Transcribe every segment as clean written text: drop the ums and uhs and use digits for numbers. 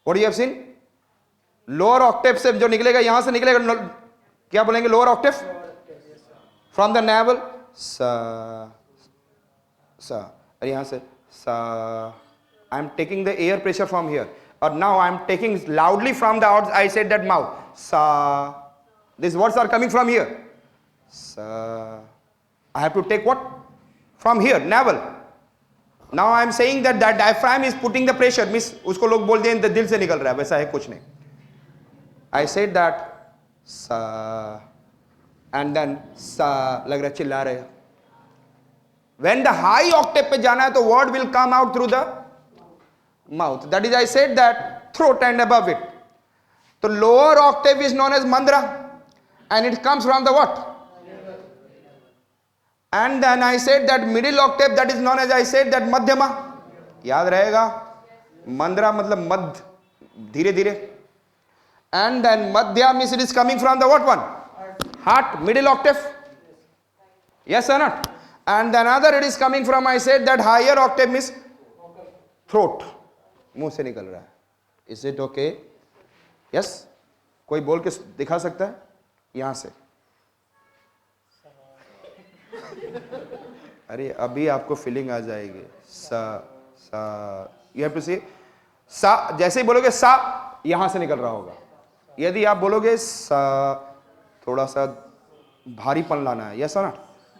What you have seen? Lower octave से जो निकलेगा यहां से निकलेगा, क्या बोलेंगे? Lower octave from the navel sa sa, और यहां से sa. I am taking the air pressure from here, और now I am taking loudly from the out, I said that mouth sa, this words are coming from here sa. I have to take what from here, navel. Now I am saying that that diaphragm is putting the pressure, means उसको लोग बोलते हैं दिल से निकल रहा है, वैसा है कुछ नहीं। I said that sa, and then sa, लग रहा चिल्ला रहे। When the high octave पे जाना है तो word will come out through the mouth. That is, I said that throat and above it. तो lower octave is known as mandra, and it comes from the what? And then I said that middle octave, that is known as, I said that madhyama. याद रहेगा, मंद्रा मतलब मध्य, धीरे धीरे। And then madhya means it is coming from the what one? Heart, middle octave. Yes or not? And then another it is coming from, I said that higher octave means throat, मुंह से निकल रहा है। Is it okay? Yes? कोई बोल के दिखा सकता है यहां से? अरे अभी आपको फीलिंग आ जाएगी। सा सा, you have to say सा, जैसे ही बोलोगे सा यहां से निकल रहा होगा। यदि आप बोलोगे सा, थोड़ा सा भारीपन लाना है, यस ना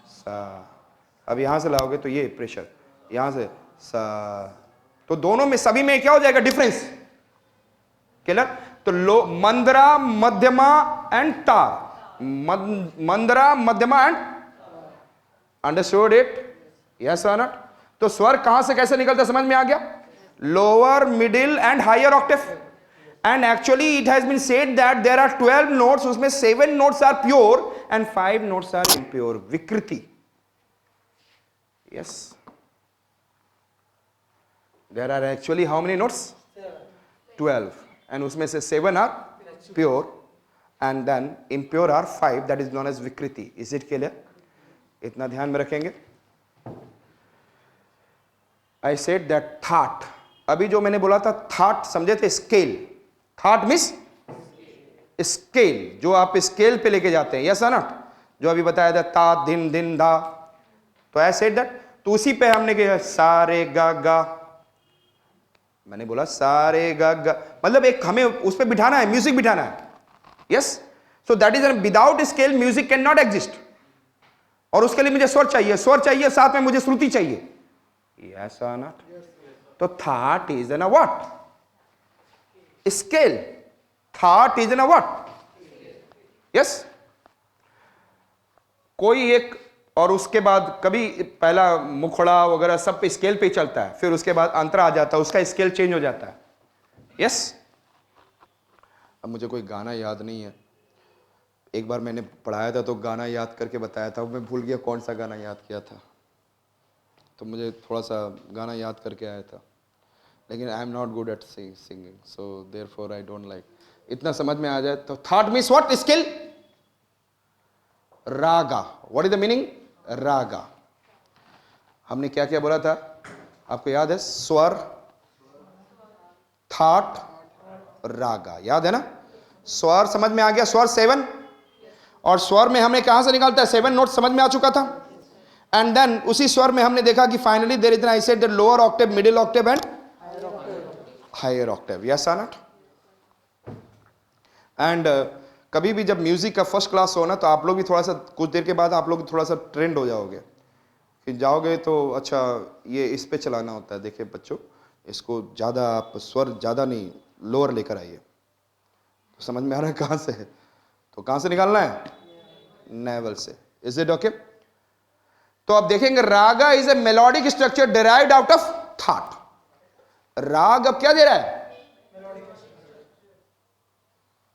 सा, अब यहां से लाओगे तो ये प्रेशर, यहां से सा, तो दोनों में सभी में क्या हो जाएगा? डिफरेंस। क्लियर? तो लो, मंद्रा, मध्यमा एंड तार, मंद्रा, मध्यमा एंड, अंडरस्टूड इट? यस और नॉट? तो स्वर कहां से कैसे निकलता समझ में आ गया? Lower, middle and higher octave. And actually it has been said that there are 12 notes, उसमें 7 notes are pure and 5 notes are impure, विकृति। Yes, there are actually how many notes? 12, and उसमें से 7 are pure and then impure are 5, that is known as विकृति। Is it clear? इतना ध्यान में रखेंगे। I said that thought, अभी जो मैंने बोला था thought समझे थे? स्केल, थॉट मिस स्केल, जो आप स्केल पे लेके जाते हैं, यस ना? जो अभी बताया था ता, दिन, दिन, दा, तो ऐसे दैट, तो उसी पे हमने किया सारे गा गा, मैंने बोला सारे गा गा, मतलब एक हमें उस पे बिठाना है, म्यूजिक बिठाना है। Yes, so that is without scale music can not exist, और उसके लिए मुझे स्वर चाहिए, स्वर चाहिए, साथ में मुझे श्रुति चाहिए। यस और नॉट? तो thought is an what? Scale. Thought is an what? Yes. कोई एक, और उसके बाद कभी पहला मुखड़ा वगैरह सब पे स्केल पे चलता है, फिर उसके बाद अंतरा आ जाता है, उसका स्केल चेंज हो जाता है। यस। अब मुझे कोई गाना याद नहीं है, एक बार मैंने पढ़ाया था तो गाना याद करके बताया था, मैं भूल गया कौन सा गाना याद किया था, तो मुझे थोड़ा सा गाना याद करके आया था, लेकिन I am not good at singing, so therefore I don't like. इतना समझ में आ जाए तो thaat means what? Skill. Raga, what is the meaning? Raga. हमने क्या क्या बोला था आपको याद है? स्वर, थॉट, रागा, याद है ना? स्वर समझ में आ गया, स्वर 7, और स्वर में हमें कहां से निकालता है? 7 नोट समझ में आ चुका था। एंड देन उसी स्वर में हमने देखा कि finally there is an, I said the lower octave, middle octave and higher octave. Yes और नॉट? एंड कभी भी जब म्यूजिक का फर्स्ट क्लास हो ना, तो आप लोग भी थोड़ा सा, कुछ देर के बाद आप लोग थोड़ा सा ट्रेंड हो जाओगे, फिर जाओगे तो अच्छा ये इस पे चलाना होता है। देखिए बच्चों, इसको ज़्यादा आप स्वर ज़्यादा नहीं, लोअर लेकर आइए। तो समझ में आ रहा है कहाँ से है? तो कहाँ से निकालना है? नेवल से। Is it okay? तो अब देखेंगे, raga is a melodic structure derived out of thaat. राग अब क्या दे रहा है?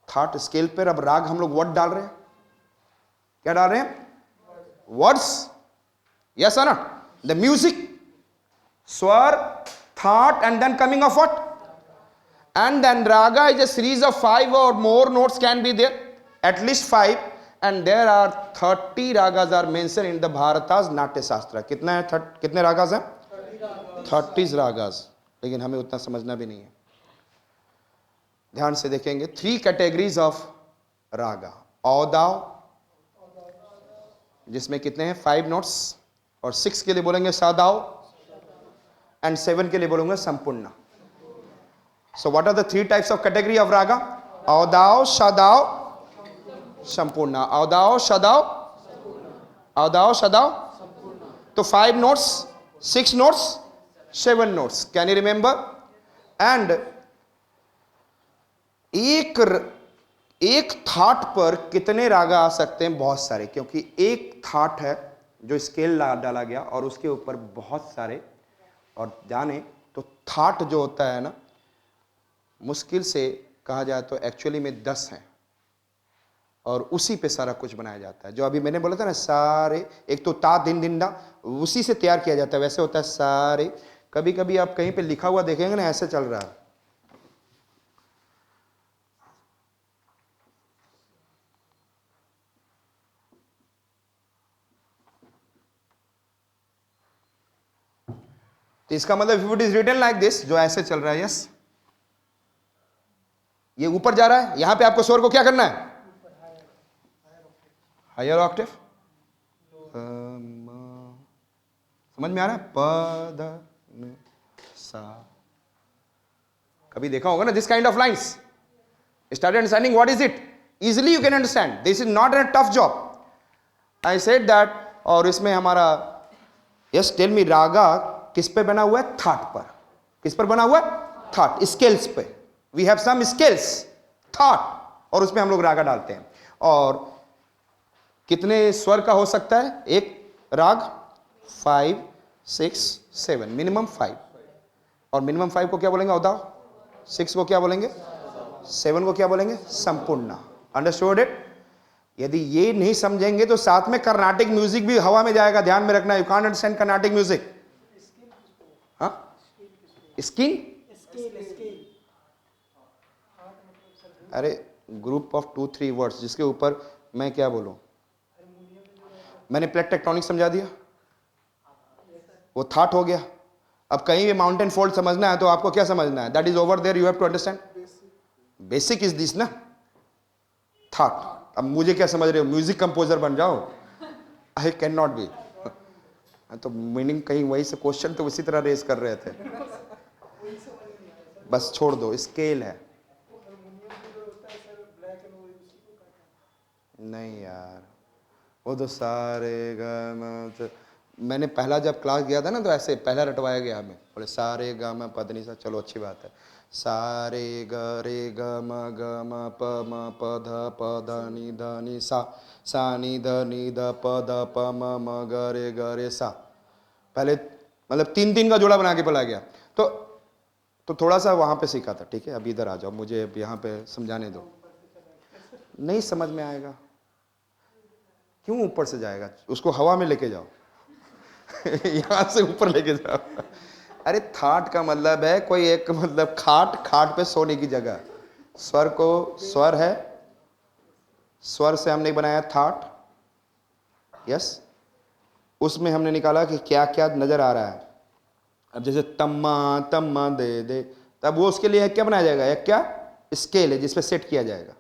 थॉट स्केल पर। अब राग हम लोग वर्ड डाल रहे हैं, क्या डाल रहे हैं? वर्ड्स। यस और नॉट? द म्यूजिक, स्वर, thought, and then coming of what? And then raga is a series of 5 or more notes can be there, at least 5, and there are 30 ragas are mentioned in the Bharata's Natya Shastra. कितना है? कितने ragas हैं? 30 ragas, लेकिन हमें उतना समझना भी नहीं है। ध्यान से देखेंगे 3 कैटेगरीज ऑफ रागा। औदाव, जिसमें कितने हैं 5 नोट्स, और 6 के लिए बोलेंगे सादाव, एंड 7 के लिए बोलेंगे संपूर्ण। So what are the 3 types of category of raga? औदाव, सदाव, संपूर्ण। औदाव, सदाव, औदाव, सदाव। तो 5 notes, 6 notes, 7 notes. Can you remember? And एक थाट पर कितने रागा आ सकते हैं? बहुत सारे, क्योंकि एक थाट है जो स्केल डाला गया और उसके ऊपर बहुत सारे। और जाने तो थाट जो होता है ना, मुश्किल से कहा जाए तो एक्चुअली में 10 हैं, और उसी पे सारा कुछ बनाया जाता है। जो अभी मैंने बोला था ना, सारे, एक तो ता दिन दिन दा, उसी से तैयार किया जाता है। वैसे होता है सारे। कभी कभी आप कहीं पे लिखा हुआ देखेंगे ना, ऐसे चल रहा है। तो इसका मतलब if it is written like this, जो ऐसे चल रहा है, यस, ये ऊपर जा रहा है। यहां पे आपको स्वर को क्या करना है? Higher octave. समझ में आ रहा है? प ध सा। कभी देखा होगा ना this kind of lines. Start understanding what is it, easily you can understand. This is not a tough job, I said that. और इसमें हमारा, यस टेल मी, रागा किस पे बना हुआ है? थाट पर। किस पर बना हुआ है? थाट, स्केल्स पे। We have some scales, thaat, और उसमें हम लोग रागा डालते हैं। और कितने स्वर का हो सकता है एक राग? 5, 6, 7, मिनिमम 5। और मिनिमम 5 को क्या बोलेंगे? औदाव। 6 को क्या बोलेंगे? 7 को क्या बोलेंगे? संपूर्ण। Understood it? यदि ये नहीं समझेंगे तो साथ में कर्नाटिक म्यूजिक भी हवा में जाएगा। ध्यान में रखना, you can't understand Carnatic music. हाँ, स्किन, अरे ग्रुप ऑफ 2-3 वर्ड्स जिसके ऊपर मैं क्या बोलूं। मैंने प्लेट टेक्टोनिक समझा दिया, वो थाट हो गया। अब कहीं भी माउंटेन फोल्ड समझना है तो आपको क्या समझना है? That is over there, you have to understand. Basic is this ना, थाट। अब मुझे क्या समझ रहे हो? म्यूजिक कंपोजर बन जाओ? I can not be. तो मीनिंग कहीं वही से क्वेश्चन तो उसी तरह रेस कर रहे थे। बस छोड़ दो, स्केल है। नहीं यार, वो तो सारे गा। मैंने पहला जब क्लास गया था ना, तो ऐसे पहला रटवाया गया हमें। बोले सारे गा म पद नि सा। चलो अच्छी बात है। सारे ग रे ग म प ध नि ध नि सा, सा नि ध प म ग रे सा। पहले मतलब 3-3 का जोड़ा बना के पढ़ा गया। तो थोड़ा सा वहां पे सीखा था। ठीक है, अभी इधर आ जाओ, मुझे अब यहाँ पे समझाने दो। नहीं समझ में आएगा। क्यों ऊपर से जाएगा? उसको हवा में लेके जाओ। यहां से ऊपर लेके जाओ। अरे थाट का मतलब है कोई एक, मतलब खाट, खाट पे सोने की जगह। स्वर को, स्वर है, स्वर से हमने बनाया थाट, यस। उसमें हमने निकाला कि क्या क्या नजर आ रहा है। अब जैसे तम्मा तम्मा दे दे, तब वो उसके लिए क्या बनाया जाएगा? एक क्या स्केल है जिसपे सेट किया जाएगा।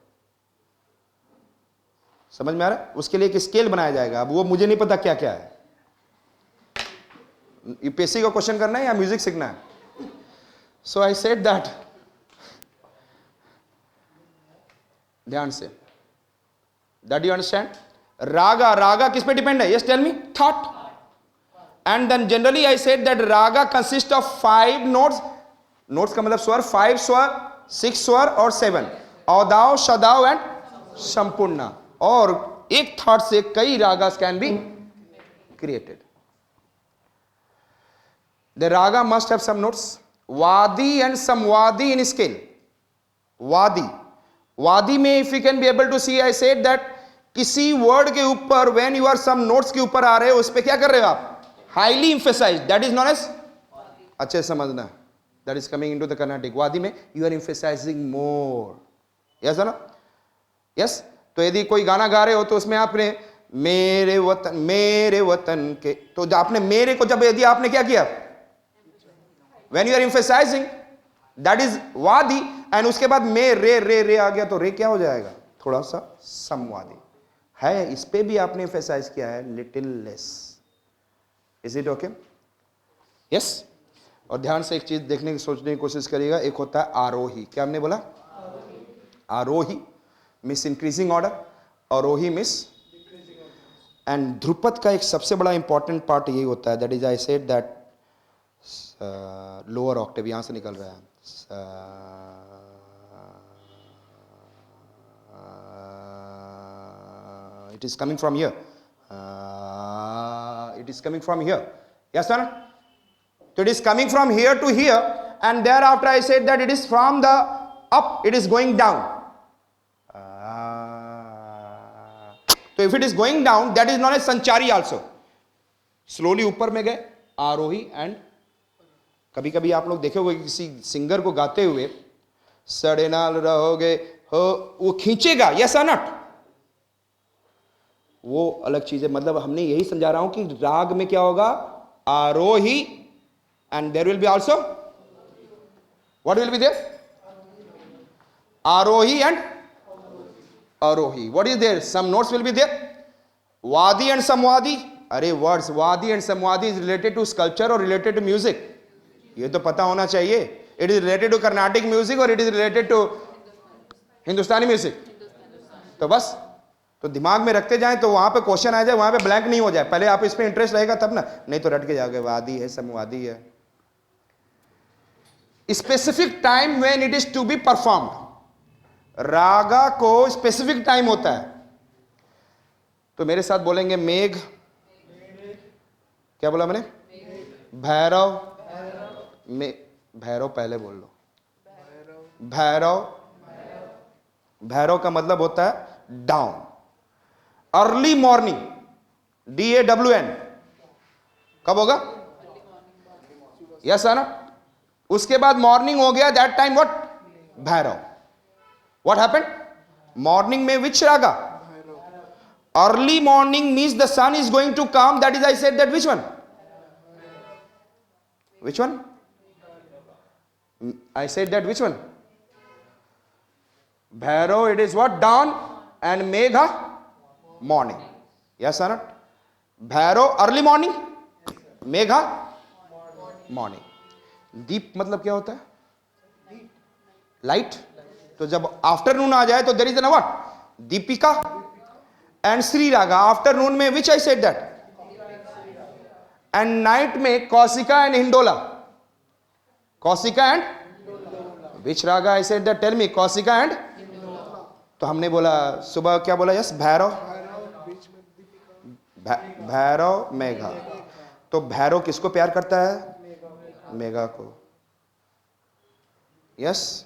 समझ में आ रहा है? उसके लिए एक स्केल बनाया जाएगा। अब वो मुझे नहीं पता क्या क्या है। यूपीएससी का क्वेश्चन करना है या म्यूजिक सीखना है? सो आई सेड दैट, ध्यान से, that you understand. Raga, raga किस पे डिपेंड है? Yes tell me. Thought. And then generally I said that raga consist of 5 notes. Notes का मतलब स्वर, 5 स्वर, 6 स्वर और 7। औदाव, सदाव एंड संपूर्ण। और एक थॉट से कई ragas can be created. The raga must have some notes, wadi and samwadi in scale. Wadi, wadi में if you can be able to see, I said that किसी word के ऊपर when you are some notes के ऊपर आ रहे हो, उस पे क्या कर रहे हो आप? Highly emphasized, that is known as, अच्छे समझना, that is coming into the Carnatic. वादी में you are emphasizing more, yes है ना? Yes. तो यदि कोई गाना गा रहे हो तो उसमें आपने मेरे वतन के, तो आपने मेरे को जब यदि आपने क्या किया, when you are emphasizing, that is wadi, and उसके बाद मे रे रे रे आ गया तो रे क्या हो जाएगा, थोड़ा सा समवादी है। इस पे भी आपने एम्फेसाइज किया है little less. Is it okay? Yes. और ध्यान से एक चीज देखने की सोचने की कोशिश करिएगा, एक होता है आरोही। क्या हमने बोला? आरोही मिस इंक्रीजिंग ऑर्डर, अवरोही मिस। एंड ध्रुपद का एक सबसे बड़ा इंपॉर्टेंट पार्ट यही होता है, that is I said that lower Octave यहां से निकल रहा है, it is coming from here, it is coming from here, yes or not? So it is coming from here to here, and thereafter I said that it is from the up, it is going down. So if it is going down, that is known as sanchari also. Slowly ऊपर में गए आरोही। And कभी कभी आप लोग देखे होंगे किसी सिंगर को गाते हुए, सड़े नाल रहोगे हो, वो खींचेगा, यस और नॉट, वो अलग चीज है। मतलब हमने यही समझा रहा हूं कि राग में क्या होगा, arohi, and there will be also what will be there, arohi and arohi. What is there? Some notes will be there. Wadi and samwadi. अरे words wadi and samwadi is related to sculpture or related to music? ये तो पता होना चाहिए। It is related to Carnatic music or it is related to Hindustani music? तो बस तो दिमाग में रखते जाएं तो वहां पे क्वेश्चन आ जाए, वहां पे ब्लैंक नहीं हो जाए। पहले आप इस पे इंटरेस्ट रहेगा तब ना, नहीं तो रट के जाओगे वादी है समवादी है। Specific time when it is to be performed. Raga को स्पेसिफिक टाइम होता है। तो मेरे साथ बोलेंगे मेघ, क्या बोला मैंने, भैरव, भैरव पहले बोल लो, भैरव, भैरव का मतलब होता है डाउन। अर्ली मॉर्निंग, DAWN, कब होगा, यस है ना। उसके बाद मॉर्निंग हो गया, that time what, Bhairav. What happened? Morning में which raga? Early morning means the sun is going to come. That is, I said that which one? Which one? I said that which one? Bhairav, it is what? Dawn, and Megha, morning. Yes or not? Bhairav, early morning. Megha, morning. Deep मतलब क्या होता है? Light. तो जब afternoon आ जाए तो there is an what, Deepika and Shri raga. Afternoon में which I said that, and night में Kaushika and Hindola, Kaushika and which raga I said that, tell me, Kaushika and. तो हमने बोला सुबह क्या बोला, यस भैरव, भैरव मेघा। तो भैरव किसको प्यार करता है, मेघा को, yes.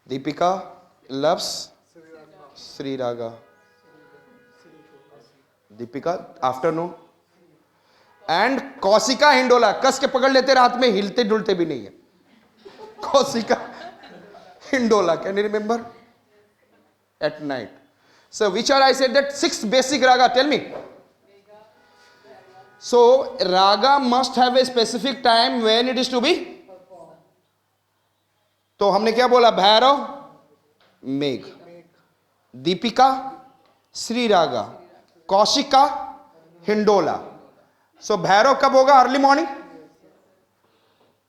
Deepika loves Sri Raga. Deepika afternoon, and Kaushika Hindola कस के पकड़ लेते, रात में हिलते डुलते भी नहीं है। Kaushika Hindola, can you remember, at night. So which are, I said that 6 basic raga, tell me. So raga must have a specific time when it is to be. तो हमने क्या बोला, भैरव, मेघ, दीपिका, श्री रागा, कौशिका, हिंडोला। सो भैरव कब होगा, early morning,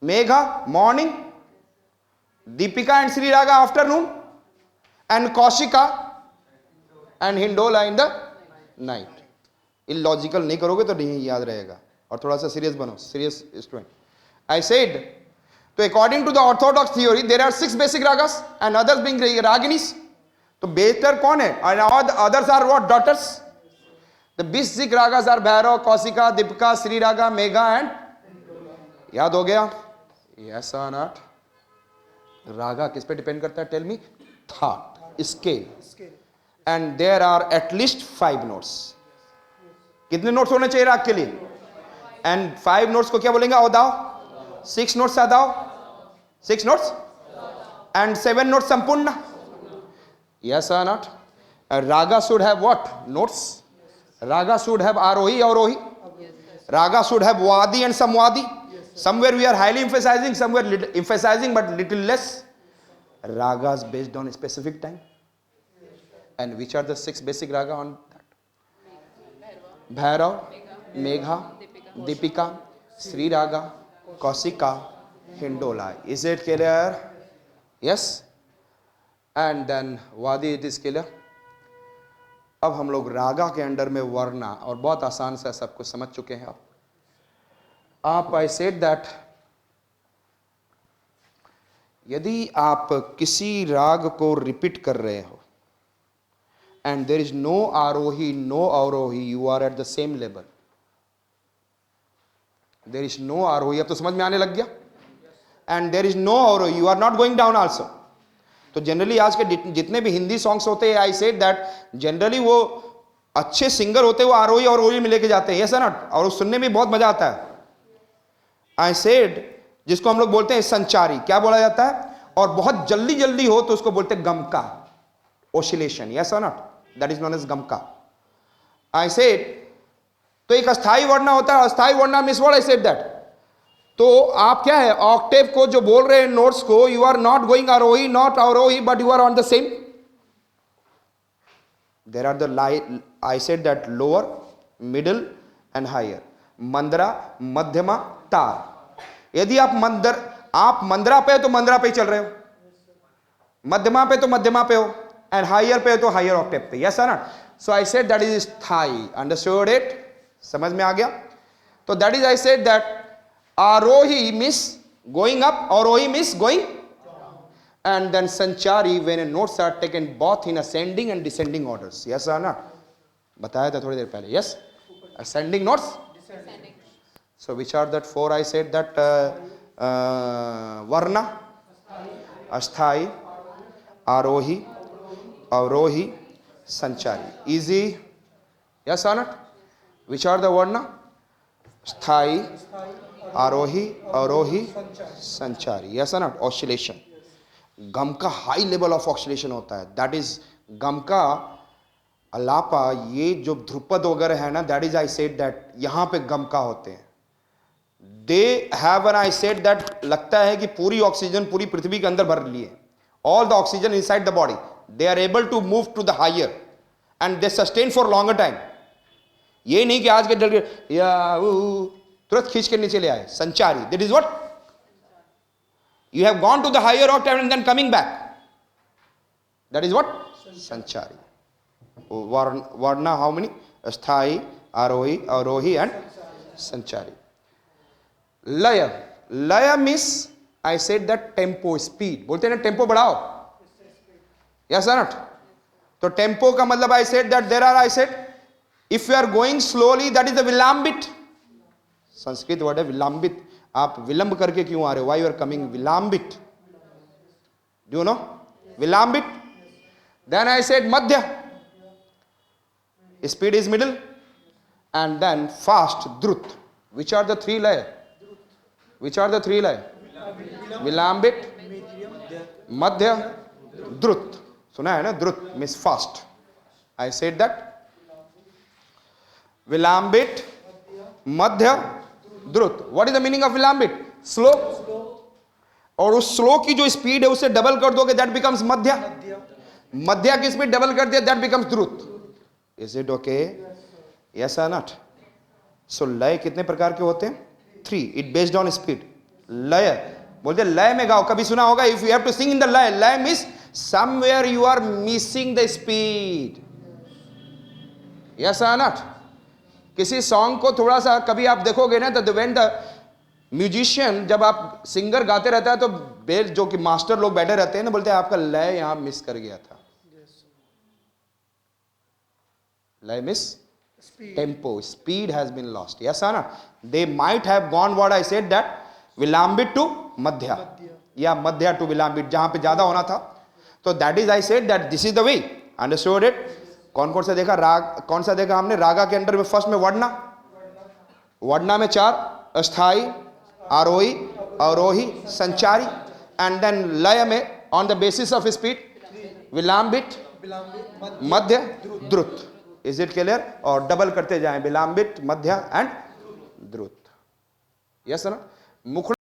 Megha morning, Deepika and Shri raga afternoon, and Kaushika and Hindola in the night. Illogical नहीं करोगे तो नहीं याद रहेगा। और थोड़ा सा सीरियस बनो, सीरियस स्टूडेंट। आई सेड, तो according to the orthodox theory there are 6 basic ragas and others being raginis. तो बेहतर कौन है, and others are what, daughters. The basic ragas are Bhairav, Kausika, Deepika, Sri Raga, Megha and याद हो गया, yes or not? रागा किस पे depend करता है, tell me, thought, scale, and there are at least 5 notes. कितने नोट्स होने चाहिए राग के लिए, and 5 notes को क्या बोलेंगे, अवदाव। 6 notes अदाव, 6 notes, and 7 notes संपूर्ण, yes or not? Raga should have what, notes. Raga should have arohi, avrohi. Raga should have wadi and samwadi. Somewhere we are highly emphasizing, somewhere emphasizing but little less. Ragas based on a specific time. And which are the 6 basic raga on that? Bhairav, Megha, Deepika, Sri Raga, Kausika, Hindola. Is it clear? Yes? And then Wadi, it is clear. अब हम लोग रागा के under में वर्णा और बहुत आसान से सब कुछ समझ चुके हैं आप आई सेड दैट यदि आप किसी राग को रिपीट कर रहे हो and there is no arohi no avarohi you are at the same level there is no arohi अब तो समझ में आने लग गया and there is no avarohi you are not going down also तो जनरली आज के जितने भी हिंदी सॉन्ग्स होते हैं आई सेड दैट जनरली वो अच्छे सिंगर होते हैं वो आरोही और अवरोही में लेके जाते हैं ऐसा ना और सुनने में बहुत मजा आता है आई सेड जिसको हम लोग बोलते हैं संचारी क्या बोला जाता है और बहुत जल्दी जल्दी हो तो उसको बोलते हैं गमका ओसिलेशन यस और not that is known as gamaka I said तो एक अस्थाई वर्णा होता है अस्थाई वर्णा means what I said that तो आप क्या है ऑक्टेव को जो बोल रहे हैं नोट्स को you are not going arohi not avarohi but you are on the same there are the I said that lower middle and higher mandra madhyama tar यदि आप मंदरा पे हो तो मंदरा पे ही चल रहे हो मध्यमा पे तो मध्यमा पे हो एंड हायर पे हो तो हायर ऑक्टेव पे यस ना so I said that is स्थाई अंडरस्टूड इट समझ में आ गया तो that is I said that आरोही means going up, Arohi means going and then Sanchari when notes are taken both in ascending and descending orders. Yes or not? बताया था थोड़ी देर पहले. Yes? Ascending notes? Descending. So which are that 4 I said that Varna, Asthai, Arohi, Avrohi, Sanchari. Easy? Yes or not? Which are the Varna? Asthai, आरोही अवरोही संचारी yes not oscillation गम का high level of oscillation होता है that is गम का अलापा ये जो ध्रुपद वगैरह है ना that is I said that यहां पे गम का होते हैं they have an I said that लगता है कि पूरी ऑक्सीजन पूरी पृथ्वी के अंदर भर लिए all the oxygen inside the body they are able to move to the higher and they sustain for longer time ये नहीं कि आज के डर या तुरंत खींच के नीचे ले आए संचारी that is what you have gone to the higher octave and then coming back that is what संचारी वर्णा हाउ मेनी स्थाई आरोही अवरोही एंड संचारी लय लय means I said that tempo speed बोलते हैं ना टेम्पो बढ़ाओ यस नॉट तो टेम्पो का मतलब I said that there are I said if you are going slowly that is the विलंबित संस्कृत वर्ड है विलंबित आप विलंब करके क्यों आ रहे हो वाई यू आर कमिंग विलंबित डू यू नो विलंबित देन आई सेड मध्य speed is middle and then fast द्रुत विच आर द 3 लय विच आर द 3 लय विलंबित मध्य द्रुत सुना है ना द्रुत means fast I said that विलंबित मध्य द्रुत what is the meaning of विलंबित स्लो और उस स्लो की जो स्पीड है उसे डबल कर दोगे दैट बिकम्स मध्य मध्य की स्पीड डबल कर दिया दैट बिकम्स द्रुत इज इट ओके यस और नॉट सो लय कितने प्रकार के होते हैं 3 इट बेस्ड ऑन स्पीड लय बोलते लय में गाओ कभी सुना होगा if you have to sing in the लय लय means somewhere you are missing the speed yes और नॉट किसी सॉन्ग को थोड़ा सा कभी आप देखोगे ना तो व्हेन द म्यूजिशियन जब आप सिंगर गाते रहता है तो बेल जो कि मास्टर लोग बैठे रहते हैं ना बोलते हैं आपका लय यहां मिस कर गया था लय miss tempo speed has been lost yes ना they might have gone what I said that vilambit to madhya या मध्य टू विलंबित जहां पे ज्यादा होना था तो that is I said that this is the way understood it कौन कौन सा देखा राग कौन सा देखा हमने रागा के अंडर में फर्स्ट में वर्णा में 4 अस्थाई आरोही अवरोही संचारी एंड देन लय में on the basis of speed विलंबित मध्य द्रुत इज इट क्लियर और डबल करते जाएं विलंबित मध्य एंड द्रुत यस ना मुखड़ा